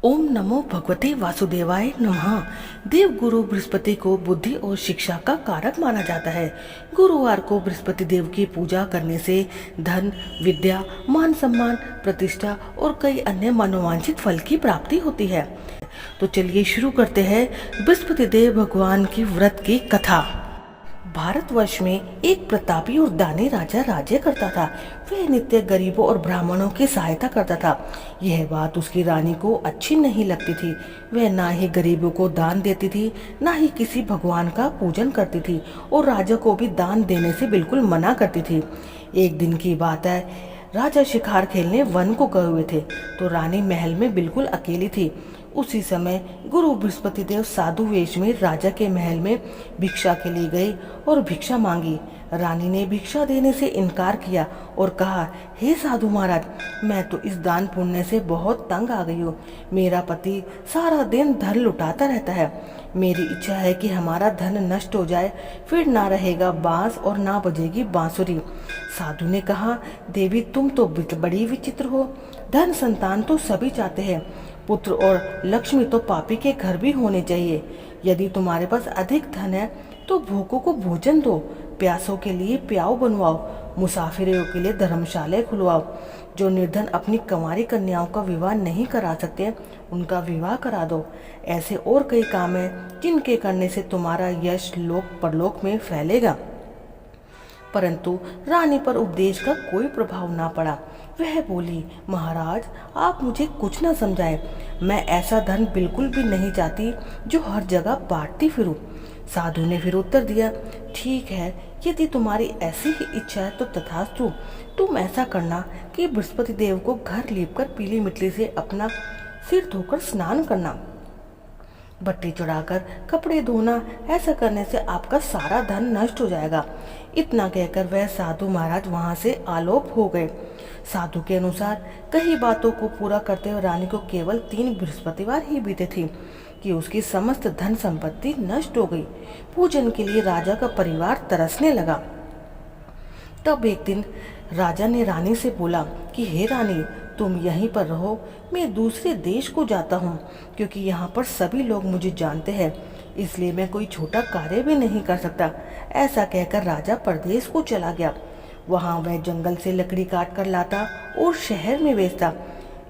ओम नमो भगवते वासुदेवाय नमः। देव गुरु बृहस्पति को बुद्धि और शिक्षा का कारक माना जाता है। गुरुवार को बृहस्पति देव की पूजा करने से धन, विद्या, मान सम्मान, प्रतिष्ठा और कई अन्य मनोवांछित फल की प्राप्ति होती है। तो चलिए शुरू करते हैं बृहस्पति देव भगवान की व्रत की कथा। भारतवर्ष में एक प्रतापी और दानी राजा राज्य करता था। वह नित्य गरीबों और ब्राह्मणों की सहायता करता था। यह बात उसकी रानी को अच्छी नहीं लगती थी। वह ना ही गरीबों को दान देती थी, ना ही किसी भगवान का पूजन करती थी और राजा को भी दान देने से बिल्कुल मना करती थी। एक दिन की बात है, राजा शिकार खेलने वन को गए हुए थे तो रानी महल में बिल्कुल अकेली थी। उसी समय गुरु बृहस्पति देव साधु वेश में राजा के महल में भिक्षा के लिए गए और भिक्षा मांगी। रानी ने भिक्षा देने से इनकार किया और कहा, हे साधु महाराज, मैं तो इस दान पुण्य से बहुत तंग आ गई हूँ। मेरा पति सारा दिन धन लुटाता रहता है। मेरी इच्छा है कि हमारा धन नष्ट हो जाए, फिर ना रहेगा बांस और ना बजेगी बांसुरी। साधु ने कहा, देवी तुम तो बड़ी विचित्र हो। धन संतान तो सभी चाहते हैं, पुत्र और लक्ष्मी तो पापी के घर भी होने चाहिए। यदि तुम्हारे पास अधिक धन है तो भूखों को भोजन दो, प्यासों के लिए प्याऊ बनवाओ, मुसाफिरों के लिए धर्मशालाएं खुलवाओ। जो निर्धन अपनी कंवारी कन्याओं का विवाह नहीं करा सकते उनका विवाह करा दो। ऐसे और कई काम हैं जिनके करने से तुम्हारा यश लोक परलोक में फैलेगा। परंतु रानी पर उपदेश का कोई प्रभाव ना पड़ा। वह बोली, महाराज आप मुझे कुछ न समझाए। मैं ऐसा धन बिल्कुल भी नहीं चाहती जो हर जगह बांटती फिरूं। साधु ने फिर उत्तर दिया, ठीक है, यदि तुम्हारी ऐसी ही इच्छा है तो तथास्तु। तुम ऐसा करना कि बृहस्पति देव को घर लीपकर पीली मिट्टी से अपना सिर धोकर स्नान करना, भट्टी चढ़ाकर कपड़े धोना। ऐसा करने से आपका सारा धन नष्ट हो जाएगा। इतना कहकर वह साधु महाराज वहां से आलोप हो गए। साधु के अनुसार कई बातों को पूरा करते हुए रानी को केवल 3 बृहस्पतिवार ही बीते थे कि उसकी समस्त धन संपत्ति नष्ट हो गई। पूजन के लिए राजा का परिवार तरसने लगा। तब एक दिन राजा ने रानी से बोला कि हे रानी, तुम यहीं पर रहो, मैं दूसरे देश को जाता हूँ, क्योंकि यहाँ पर सभी लोग मुझे जानते हैं, इसलिए मैं कोई छोटा कार्य भी नहीं कर सकता। ऐसा कहकर राजा परदेश को चला गया। वहाँ वह जंगल से लकड़ी काट कर लाता और शहर में बेचता।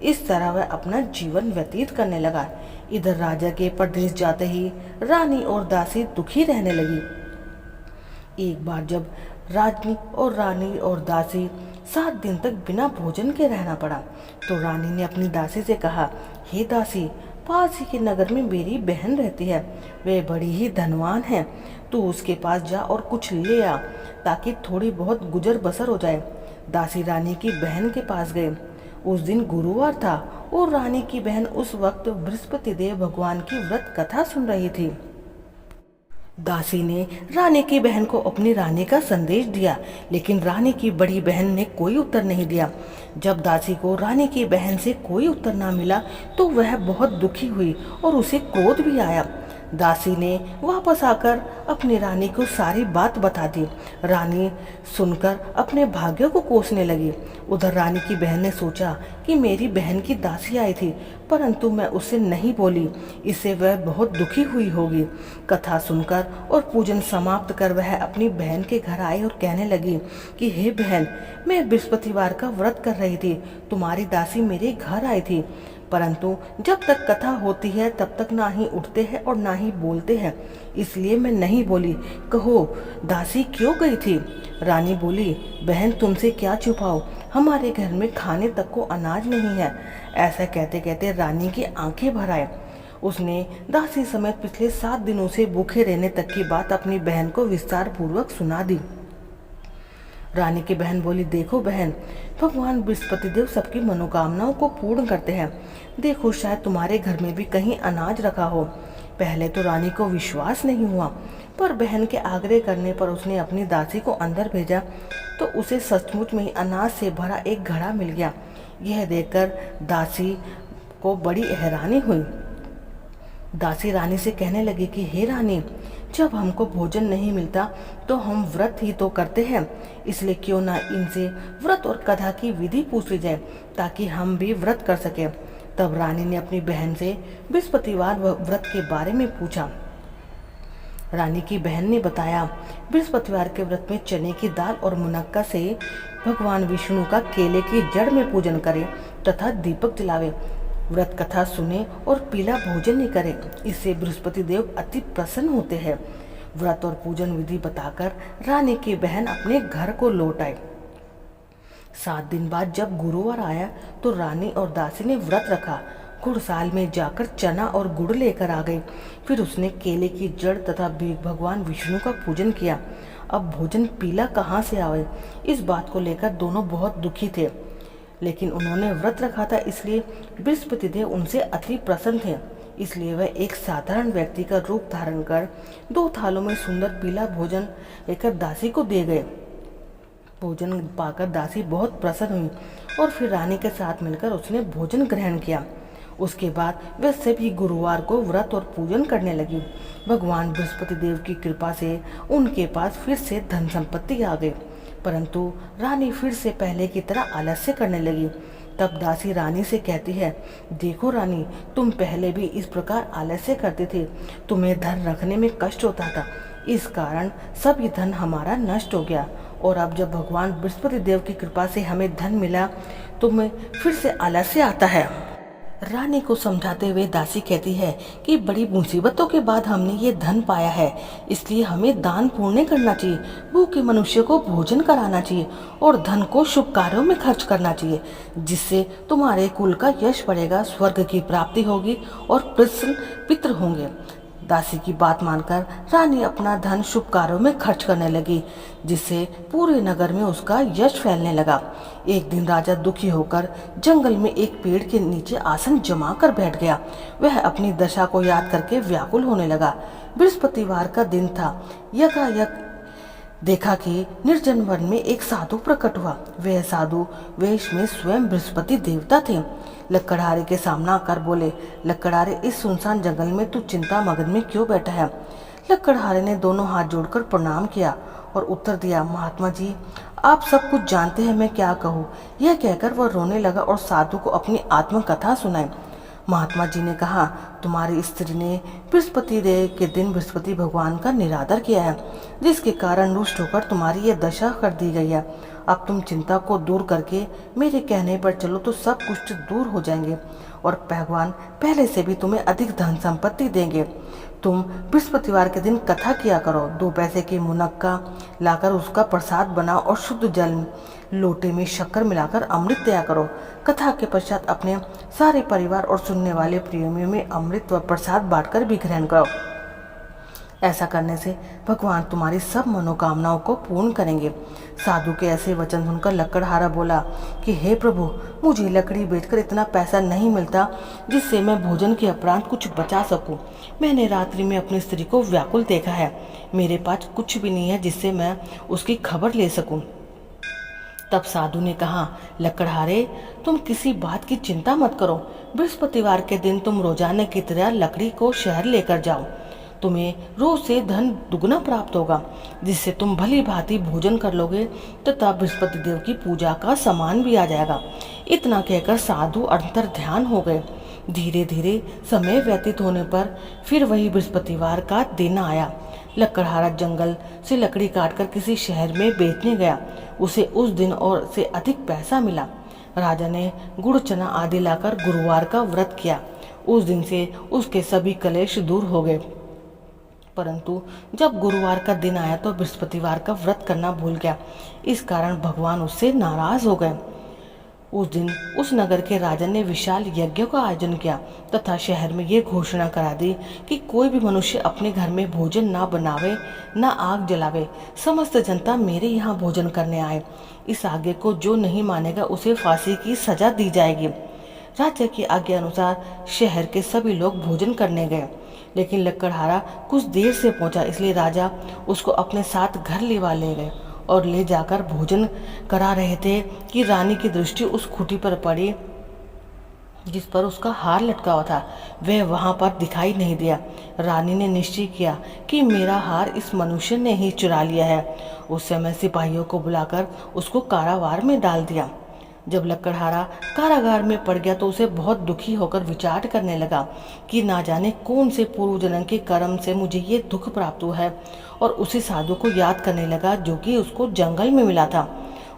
इस तरह वह अपना जीवन व्यतीत करने लगा। इधर राजा के परदेश जाते ही रानी और दासी दुखी रहने लगी। एक बार जब रानी और दासी 7 दिन तक बिना भोजन के रहना पड़ा तो रानी ने अपनी दासी से कहा, हे दासी, पास ही के नगर में मेरी बहन रहती है, वह बड़ी ही धनवान है। तू उसके पास जा और कुछ ले आ ताकि थोड़ी बहुत गुजर बसर हो जाए। दासी रानी की बहन के पास गए। उस दिन गुरुवार था और रानी की बहन उस वक्त बृहस्पति देव भगवान की व्रत कथा सुन रही थी। दासी ने रानी की बहन को अपनी रानी का संदेश दिया, लेकिन रानी की बड़ी बहन ने कोई उत्तर नहीं दिया। जब दासी को रानी की बहन से कोई उत्तर ना मिला तो वह बहुत दुखी हुई और उसे क्रोध भी आया। दासी ने वापस आकर अपनी रानी को सारी बात बता दी। रानी सुनकर अपने भाग्य को कोसने लगी। उधर रानी की बहन ने सोचा कि मेरी बहन की दासी आई थी, परंतु मैं उससे नहीं बोली, इससे वह बहुत दुखी हुई होगी। कथा सुनकर और पूजन समाप्त कर वह अपनी बहन के घर आई और कहने लगी कि हे बहन, मैं बृहस्पतिवार का व्रत कर रही थी, तुम्हारी दासी मेरे घर आई थी, परंतु जब तक कथा होती है तब तक ना ही उठते हैं और ना ही बोलते हैं, इसलिए मैं नहीं बोली। कहो दासी क्यों गई थी? रानी बोली, बहन तुमसे क्या छुपाओ, हमारे घर में खाने तक को अनाज नहीं है। ऐसा कहते कहते रानी की आंखें भर आए। उसने दासी समेत पिछले 7 दिनों से भूखे रहने तक की बात अपनी बहन को विस्तार पूर्वक सुना दी। रानी की बहन बोली, देखो बहन, भगवान बृहस्पति देव सबकी मनोकामनाओं को पूर्ण करते हैं। देखो शायद तुम्हारे घर में भी कहीं अनाज रखा हो। पहले तो रानी को विश्वास नहीं हुआ, पर बहन के आग्रह करने पर उसने अपनी दासी को अंदर भेजा तो उसे सचमुच में ही अनाज से भरा एक घड़ा मिल गया। यह देखकर दासी को बड़ी हैरानी हुई। दासी रानी से कहने लगी कि हे रानी, जब हमको भोजन नहीं मिलता तो हम व्रत ही तो करते हैं, इसलिए क्यों ना इनसे व्रत और कथा की विधि पूछ ली जाए ताकि हम भी व्रत कर सके। तब रानी ने अपनी बहन से बृहस्पतिवार व्रत के बारे में पूछा। रानी की बहन ने बताया, बृहस्पतिवार के व्रत में चने की दाल और मुनक्का से भगवान विष्णु का केले की जड़ में पूजन करें तथा दीपक जलावे, व्रत कथा सुने और पीला भोजन नहीं करें। इससे बृहस्पति देव अति प्रसन्न होते हैं। व्रत और पूजन विधि बताकर रानी की बहन अपने घर को लौट आई। 7 दिन बाद जब गुरुवार आया तो रानी और दासी ने व्रत रखा। घुड़साल में जाकर चना और गुड़ लेकर आ गई। फिर उसने केले की जड़ तथा भगवान विष्णु का पूजन किया। अब भोजन पीला कहाँ से आवे, इस बात को लेकर दोनों बहुत दुखी थे, लेकिन उन्होंने व्रत रखा था, इसलिए बृहस्पति देव उनसे अति प्रसन्न थे। इसलिए वह एक साधारण व्यक्ति का रूप धारण कर 2 थालों में सुंदर पीला भोजन लेकर दासी को दे गए। भोजन पाकर दासी बहुत प्रसन्न हुई और फिर रानी के साथ मिलकर उसने भोजन ग्रहण किया। उसके बाद वह सभी गुरुवार को व्रत और पूजन करने लगी। भगवान बृहस्पति देव की कृपा से उनके पास फिर से धन संपत्ति आ गई, परंतु रानी फिर से पहले की तरह आलस्य करने लगी। तब दासी रानी से कहती है, देखो रानी, तुम पहले भी इस प्रकार आलस्य करती थी, तुम्हें धन रखने में कष्ट होता था, इस कारण सब ये धन हमारा नष्ट हो गया, और अब जब भगवान बृहस्पति देव की कृपा से हमें धन मिला, तुम्हें फिर से आलस्य आता है। रानी को समझाते हुए दासी कहती है कि बड़ी मुसीबतों के बाद हमने ये धन पाया है, इसलिए हमें दान पुण्य करना चाहिए, भूखे मनुष्य को भोजन कराना चाहिए और धन को शुभ कार्यों में खर्च करना चाहिए, जिससे तुम्हारे कुल का यश बढ़ेगा, स्वर्ग की प्राप्ति होगी और प्रसन्न पितृ होंगे। दासी की बात मानकर रानी अपना धन शुभ कार्यों में खर्च करने लगी, जिससे पूरे नगर में उसका यश फैलने लगा। एक दिन राजा दुखी होकर जंगल में एक पेड़ के नीचे आसन जमा कर बैठ गया। वह अपनी दशा को याद करके व्याकुल होने लगा। बृहस्पतिवार का दिन था। यकायक देखा कि निर्जन वन में एक साधु प्रकट हुआ। वह साधु वेश में स्वयं बृहस्पति देवता थे। लकड़हारे के सामना आकर बोले, लकड़हारे, इस सुनसान जंगल में तू चिंता मगन में क्यों बैठा है? लकड़हारे ने दोनों हाथ जोड़कर प्रणाम किया और उत्तर दिया, महात्मा जी, आप सब कुछ जानते हैं, मैं क्या कहूँ। यह कहकर वह रोने लगा और साधु को अपनी आत्मकथा सुनाई। महात्मा जी ने कहा, तुम्हारी स्त्री ने बृहस्पति देव के दिन बृहस्पति भगवान का निरादर किया है, जिसके कारण रुष्ट होकर तुम्हारी यह दशा कर दी गई है। अब तुम चिंता को दूर करके मेरे कहने पर चलो तो सब कुछ दूर हो जाएंगे और भगवान पहले से भी तुम्हें अधिक धन संपत्ति देंगे। तुम बृहस्पतिवार के दिन कथा किया करो, 2 पैसे की मुनक्का लाकर उसका प्रसाद बनाओ और शुद्ध जल लोटे में शक्कर मिलाकर अमृत दिया करो। कथा के पश्चात अपने सारे परिवार और सुनने वाले प्रेमियों में अमृत व प्रसाद बांटकर भी ग्रहण करो। ऐसा करने से भगवान तुम्हारी सब मनोकामनाओं को पूर्ण करेंगे। साधु के ऐसे वचन सुनकर लकड़हारा बोला कि हे प्रभु, मुझे लकड़ी बेचकर इतना पैसा नहीं मिलता जिससे मैं भोजन के उपरांत कुछ बचा सकूं। मैंने रात्रि में अपनी स्त्री को व्याकुल देखा है, मेरे पास कुछ भी नहीं है जिससे मैं उसकी खबर ले सकूं। तब साधु ने कहा, लकड़हारे, तुम किसी बात की चिंता मत करो। बृहस्पतिवार के दिन तुम रोजाना की तरह लकड़ी को शहर लेकर जाओ। तुम्हें रोज से धन दुगना प्राप्त होगा, जिससे तुम भली भांति भोजन कर लोगे तथा बृहस्पति देव की पूजा का सामान भी आ जाएगा। इतना कहकर साधु अंतर ध्यान हो गए। धीरे धीरे समय व्यतीत होने पर फिर वही बृहस्पतिवार का दिन आया। लकड़हारा जंगल से लकड़ी काटकर किसी शहर में बेचने गया। उसे उस दिन और से अधिक पैसा मिला। राजा ने गुड़ चना आदि लाकर गुरुवार का व्रत किया। उस दिन से उसके सभी कलेश दूर हो गए। परंतु जब गुरुवार का दिन आया तो बृहस्पतिवार का व्रत करना भूल गया। इस कारण भगवान उससे नाराज हो गए। उस दिन उस नगर के राजा ने विशाल यज्ञ का आयोजन किया तथा शहर में ये घोषणा करा दी कि कोई भी मनुष्य अपने घर में भोजन ना बनावे, ना आग जलावे। समस्त जनता मेरे यहाँ भोजन करने आए। इस आज्ञा को जो नहीं मानेगा उसे फांसी की सजा दी जाएगी। राजा की आज्ञा अनुसार शहर के सभी लोग भोजन करने गए, लेकिन लकड़हारा कुछ देर से पहुंचा, इसलिए राजा उसको अपने साथ घर ले गए और ले जाकर भोजन करा रहे थे कि रानी की दृष्टि उस खूंटी पर पड़ी जिस पर उसका हार लटका हुआ था। वह वहां पर दिखाई नहीं दिया। रानी ने निश्चय किया कि मेरा हार इस मनुष्य ने ही चुरा लिया है। उस समय सिपाहियों को बुलाकर उसको कारावार में डाल दिया। जब लकड़हारा कारागार में पड़ गया तो उसे बहुत दुखी होकर विचार करने लगा कि ना जाने कौन से पूर्व जन्म के कर्म से मुझे ये दुख प्राप्त हुआ है, और उसी साधु को याद करने लगा जो कि उसको जंगल में मिला था।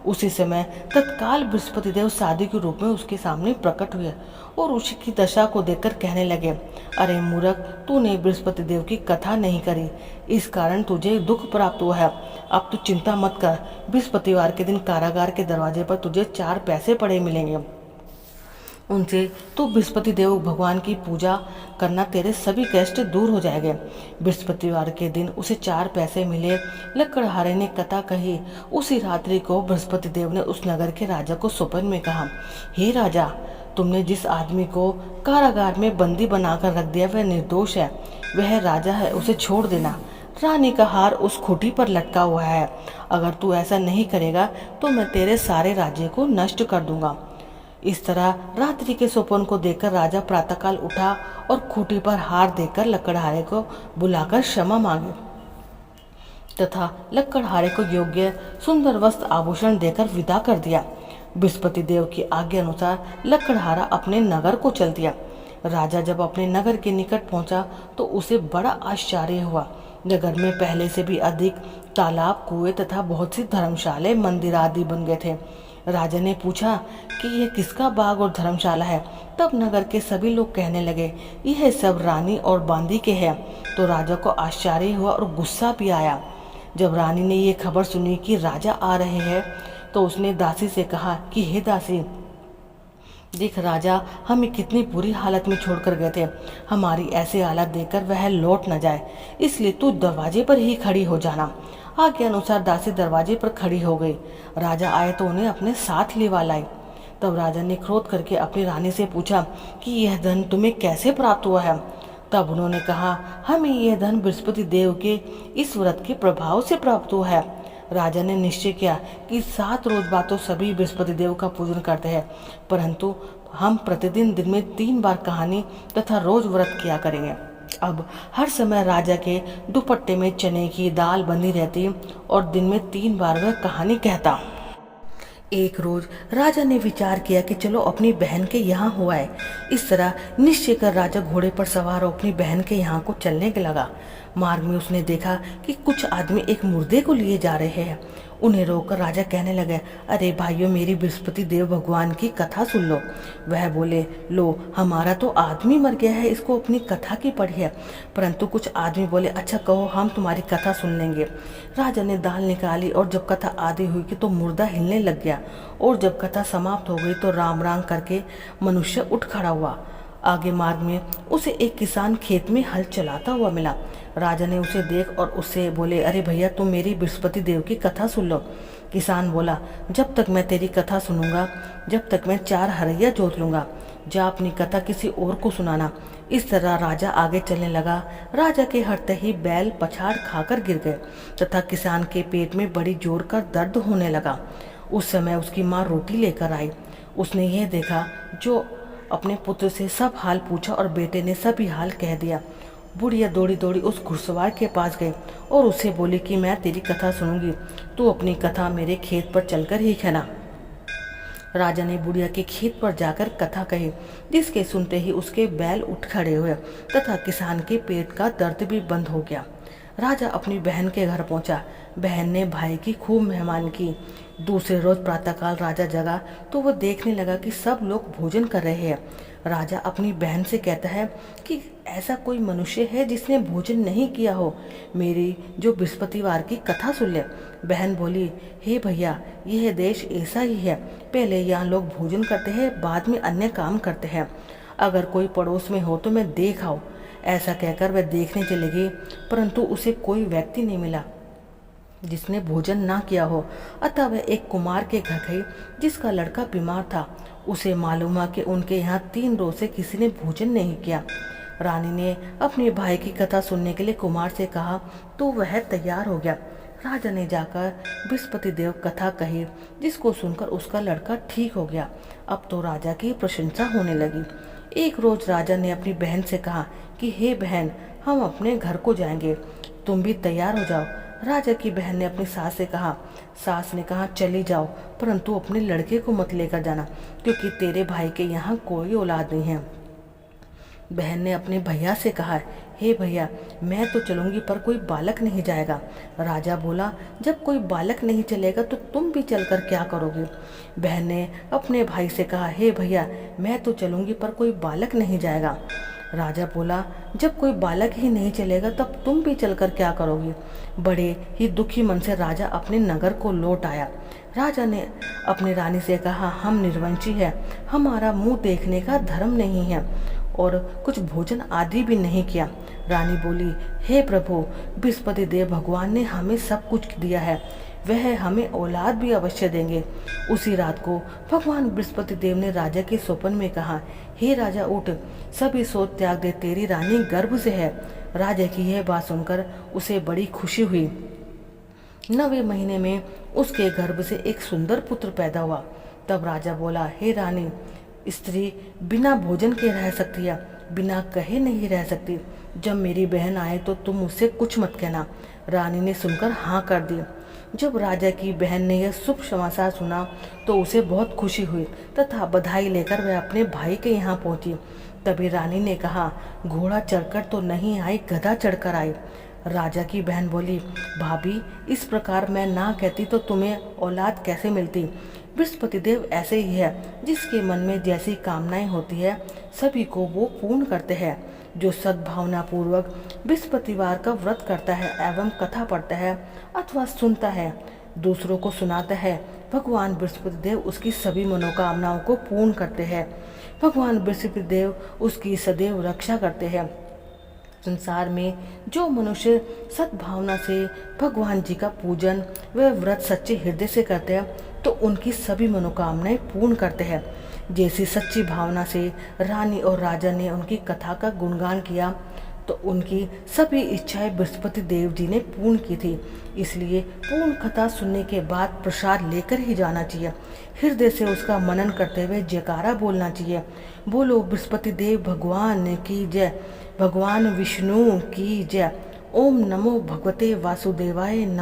उसी समय तत्काल बृहस्पति देव साधु के रूप में उसके सामने प्रकट हुए और उसकी दशा को देखकर कहने लगे, अरे मूर्ख, तूने बृहस्पति देव की कथा नहीं करी, इस कारण तुझे दुख प्राप्त हुआ है। अब तू चिंता मत कर, बृहस्पतिवार के दिन कारागार के दरवाजे पर तुझे 4 पैसे पड़े मिलेंगे। उनसे तो बृहस्पति देव भगवान की पूजा करना, तेरे सभी कष्ट दूर हो जाएंगे। बृहस्पतिवार के दिन उसे 4 पैसे मिले। लकड़हारे ने कथा कही। उसी रात्रि को बृहस्पति देव ने उस नगर के राजा को स्वप्न में कहा, हे राजा, तुमने जिस आदमी को कारागार में बंदी बनाकर रख दिया वह निर्दोष है, वह राजा है, उसे छोड़ देना। रानी का हार उस खूंटी पर लटका हुआ है, अगर तू ऐसा नहीं करेगा तो मैं तेरे सारे राज्य को नष्ट कर दूंगा। इस तरह रात्रि के स्वप्न को देखकर राजा प्रातःकाल उठा और खूंटी पर हार देकर लकड़हारे को बुलाकर क्षमा मांगे तथा लकड़हारे को योग्य सुंदर वस्त्र आभूषण देकर विदा कर दिया। बृहस्पति देव की आज्ञा अनुसार लकड़हारा अपने नगर को चल दिया। राजा जब अपने नगर के निकट पहुंचा तो उसे बड़ा आश्चर्य हुआ। नगर में पहले से भी अधिक तालाब, कुएं तथा बहुत सी धर्मशालाएं, मंदिर आदि बन गए थे। राजा ने पूछा कि यह किसका बाग और धर्मशाला है। तब नगर के सभी लोग कहने लगे, यह सब रानी और बांदी के हैं। तो राजा को आश्चर्य हुआ और गुस्सा भी आया। जब रानी ने ये खबर सुनी कि राजा आ रहे हैं तो उसने दासी से कहा कि हे दासी, देख राजा हमें कितनी बुरी हालत में छोड़कर गए थे, हमारी ऐसी हालत देखकर वह लौट न जाए, इसलिए तू दरवाजे पर ही खड़ी हो जाना। आज्ञा अनुसार दासी दरवाजे पर खड़ी हो गई। राजा आए तो उन्हें अपने साथ लेवा लाई। तब राजा ने क्रोध करके अपनी रानी से पूछा कि यह धन तुम्हें कैसे प्राप्त हुआ है। तब उन्होंने कहा, हमें यह धन बृहस्पति देव के इस व्रत के प्रभाव से प्राप्त हुआ है। राजा ने निश्चय किया कि 7 रोज बाद तो सभी बृहस्पति देव का पूजन करते हैं, परंतु हम प्रतिदिन दिन में 3 बार कहानी तथा रोज व्रत किया करेंगे। अब हर समय राजा के दुपट्टे में चने की दाल बनी रहती और दिन में 3 बार वह कहानी कहता। एक रोज राजा ने विचार किया कि चलो अपनी बहन के यहाँ हो आए। इस तरह निश्चय कर राजा घोड़े पर सवार हो अपनी बहन के यहाँ को चलने लगा। मार्ग में उसने देखा कि कुछ आदमी एक मुर्दे को लिए जा रहे हैं। उन्हें रोककर राजा कहने लगे, अरे भाइयों, मेरी बृहस्पति देव भगवान की कथा सुन लो। वह बोले, लो, हमारा तो आदमी मर गया है, इसको अपनी कथा की पड़ी है। परंतु कुछ आदमी बोले, अच्छा कहो, हम तुम्हारी कथा सुन लेंगे। राजा ने दाल निकाली और जब कथा आधी हुई कि तो मुर्दा हिलने लग गया, और जब कथा समाप्त हो गई तो राम राम करके मनुष्य उठ खड़ा हुआ। आगे मार्ग में उसे एक किसान खेत में हल चलाता हुआ मिला। राजा ने उसे देख और उससे बोले, अरे भैया, तुम मेरी बृहस्पति देव की कथा सुन लो। किसान बोला, जब तक मैं तेरी कथा सुनूंगा जब तक मैं 4 हरैया जोत लूंगा, जा अपनी कथा किसी और को सुनाना। इस तरह राजा आगे चलने लगा। राजा के हटते ही बैल पछाड़ खाकर गिर गए तथा किसान के पेट में बड़ी जोर का दर्द होने लगा। उस समय उसकी माँ रोटी लेकर आई। उसने यह देखा जो अपने पुत्र से सब हाल पूछा और बेटे ने सभी हाल कह दिया। बुढ़िया दौड़ी दौड़ी उस घुड़सवार के पास गई और उससे बोली कि मैं तेरी कथा सुनूंगी, तू अपनी कथा मेरे खेत पर चलकर ही कहना। राजा ने बुढ़िया के खेत पर जाकर कथा कही, जिसके सुनते ही उसके बैल उठ खड़े हुए तथा किसान के पेट का दर्द भी बंद हो गया। राजा अपनी बहन के घर पहुंचा। बहन ने भाई की खूब मेहमान की। दूसरे रोज प्रातःकाल राजा जगा तो वह देखने लगा कि सब लोग भोजन कर रहे हैं। राजा अपनी बहन से कहता है कि ऐसा कोई मनुष्य है जिसने भोजन नहीं किया हो, मेरी जो बृहस्पतिवार की कथा सुन ले। बहन बोली, हे भैया, यह देश ऐसा ही है, पहले यहाँ लोग भोजन करते हैं, बाद में अन्य काम करते हैं। अगर कोई पड़ोस में हो तो मैं देख आऊँ। ऐसा कहकर वह देखने चली गई, परंतु उसे कोई व्यक्ति नहीं मिला जिसने भोजन ना किया हो। अतः वह एक कुमार के घर गई जिसका लड़का बीमार था। उसे मालूम हुआ कि उनके यहाँ 3 रोज से किसी ने भोजन नहीं किया। रानी ने अपने भाई की कथा सुनने के लिए कुमार से कहा तो वह तैयार हो गया। राजा ने जाकर बृहस्पति देव कथा कही, जिसको सुनकर उसका लड़का ठीक हो गया। अब तो राजा की प्रशंसा होने लगी। एक रोज राजा ने अपनी बहन से कहा कि हे बहन, हम अपने घर को जाएंगे, तुम भी तैयार हो जाओ। राजा की बहन ने अपनी सास से कहा। सास ने कहा, चली जाओ, परंतु अपने लड़के को मत लेकर जाना, क्योंकि तेरे भाई के यहाँ कोई औलाद नहीं है। बहन ने अपने भैया से कहा, हे भैया, मैं तो चलूंगी पर कोई बालक नहीं जाएगा। राजा बोला, जब कोई बालक नहीं चलेगा तो तुम भी चलकर क्या करोगे। बहन ने अपने भाई से कहा, हे भैया, मैं तो चलूंगी पर कोई बालक नहीं जाएगा। राजा बोला, जब कोई बालक ही नहीं चलेगा तब तुम भी चलकर क्या करोगे। बड़े ही दुखी मन से राजा अपने नगर को लौट आया। राजा ने अपनी रानी से कहा, हम निर्वंशी हैं, हमारा मुंह देखने का धर्म नहीं है और कुछ भोजन आदि भी नहीं किया। रानी बोली, हे प्रभु, बृहस्पति देव भगवान ने हमें सब कुछ दिया है, वह हमें औलाद भी अवश्य देंगे। उसी रात को भगवान बृहस्पति देव ने राजा के स्वप्न में कहा, हे राजा, उठ, सभी सोच त्याग दे, तेरी रानी गर्भ से है। राजा की यह बात सुनकर उसे बड़ी खुशी हुई। 9वें महीने में उसके गर्भ से एक सुंदर पुत्र पैदा हुआ। तब राजा बोला, हे रानी, स्त्री बिना भोजन के रह सकती है, बिना कहे नहीं रह सकती। जब मेरी बहन आए तो तुम उससे कुछ मत कहना। रानी ने सुनकर हाँ कर दी। जब राजा की बहन ने यह शुभ समाचार सुना तो उसे बहुत खुशी हुई तथा बधाई लेकर वह अपने भाई के यहाँ पहुंची। तभी रानी ने कहा, घोड़ा चढ़कर तो नहीं आई, गधा चढ़कर आई। राजा की बहन बोली, भाभी, इस प्रकार मैं ना कहती तो तुम्हें औलाद कैसे मिलती। बृहस्पति देव ऐसे ही है, जिसके मन में जैसी कामनाएं होती है सभी को वो पूर्ण करते हैं। जो सद्भावना पूर्वक बृहस्पतिवार का व्रत करता है एवं कथा पढ़ता है अथवा सुनता है, दूसरों को सुनाता है, भगवान बृहस्पति देव उसकी सभी मनोकामनाओं को पूर्ण करते हैं। भगवान बृहस्पति देव उसकी सदैव रक्षा करते हैं। संसार में जो मनुष्य सद्भावना से भगवान जी का पूजन व व्रत सच्चे हृदय से करते हैं तो उनकी सभी मनोकामनाएं पूर्ण करते हैं। जैसी सच्ची भावना से रानी और राजा ने उनकी कथा का गुणगान किया तो उनकी सभी इच्छाएं बृहस्पति देव जी ने पूर्ण की थी। इसलिए पूर्ण कथा सुनने के बाद प्रसाद लेकर ही जाना चाहिए। हृदय से उसका मनन करते हुए जयकारा बोलना चाहिए। बोलो बृहस्पति देव भगवान की जय, भगवान विष्णु की जय। ओम नमो भगवते वासुदेवाय नमः।